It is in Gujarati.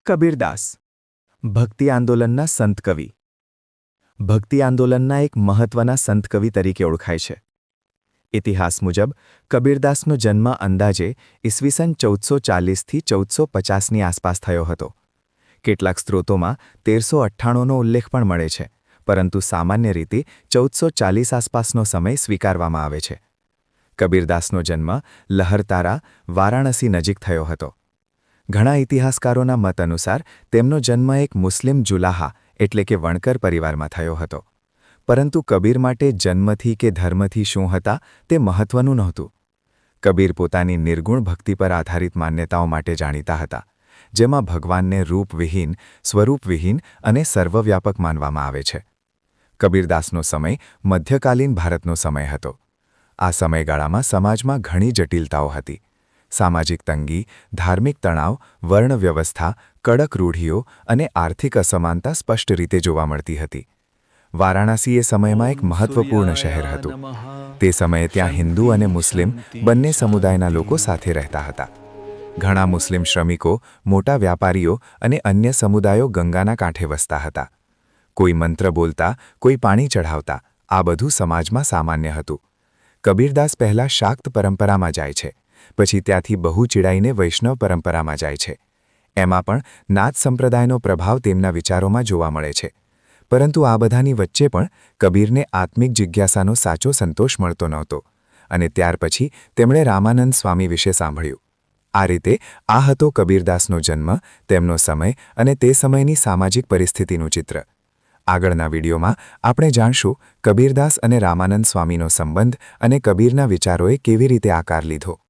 કબીરદાસ ભક્તિ આંદોલનના સંત કવિ. ભક્તિ આંદોલનના એક મહત્વના સંત કવિ તરીકે ઓળખાય છે. ઇતિહાસ મુજબ કબીરદાસનો જન્મ અંદાજે ઈસવીસન 1440થી 1450ની આસપાસ થયો હતો. કેટલાક સ્ત્રોતોમાં 1398નો ઉલ્લેખ પણ મળે છે, પરંતુ સામાન્ય રીતે 1440 આસપાસનો સમય સ્વીકારવામાં આવે છે. કબીરદાસનો જન્મ લહરતારા, વારાણસી નજીક થયો હતો. ઘણા ઇતિહાસકારોના મત અનુસાર તેમનો જન્મ એક મુસ્લિમ જુલાહા એટલે કે વણકર પરિવારમાં થયો હતો. પરંતુ કબીર માટે જન્મથી કે ધર્મથી શું હતા તે મહત્વનું નહોતું. કબીર પોતાની નિર્ગુણ ભક્તિ પર આધારિત માન્યતાઓ માટે જાણીતા હતા, જેમાં ભગવાનને રૂપવિહીન, સ્વરૂપવિહીન અને સર્વવ્યાપક માનવામાં આવે છે. કબીરદાસનો સમય મધ્યકાલીન ભારતનો સમય હતો. આ સમયગાળામાં સમાજમાં ઘણી જટિલતાઓ હતી. સામાજિક તંગી, ધાર્મિક તણાવ, વર્ણ વ્યવસ્થા, કડક રૂઢિઓ અને આર્થિક અસમાનતા સ્પષ્ટ રીતે જોવા મળતી હતી. વારાણસી એ સમયમાં એક મહત્વપૂર્ણ શહેર હતું. તે સમયે ત્યાં હિન્દુ અને મુસ્લિમ બંને સમુદાયના લોકો સાથે રહેતા હતા. ઘણા મુસ્લિમ શ્રમિકો, મોટા વ્યાપારીઓ અને અન્ય સમુદાયો ગંગાના કાંઠે વસતા હતા. કોઈ મંત્ર બોલતા, કોઈ પાણી ચઢાવતા, આ બધું સમાજમાં સામાન્ય હતું. કબીરદાસ પહેલાં શાક્ત પરંપરામાં જાય છે, પછી ત્યાંથી બહુ ચીડાઈને વૈષ્ણવ પરંપરામાં જાય છે. એમાં પણ નાથ સંપ્રદાયનો પ્રભાવ તેમના વિચારોમાં જોવા મળે છે. પરંતુ આ બધાની વચ્ચે પણ કબીરને આત્મિક જિજ્ઞાસાનો સાચો સંતોષ મળતો નહોતો, અને ત્યાર પછી તેમણે રામાનંદ સ્વામી વિશે સાંભળ્યું. આ રીતે આ હતો કબીરદાસનો જન્મ, તેમનો સમય અને તે સમયની સામાજિક પરિસ્થિતિનું ચિત્ર. આગળના વિડીયોમાં આપણે જાણશું કબીરદાસ અને રામાનંદ સ્વામીનો સંબંધ અને કબીરના વિચારોએ કેવી રીતે આકાર લીધો.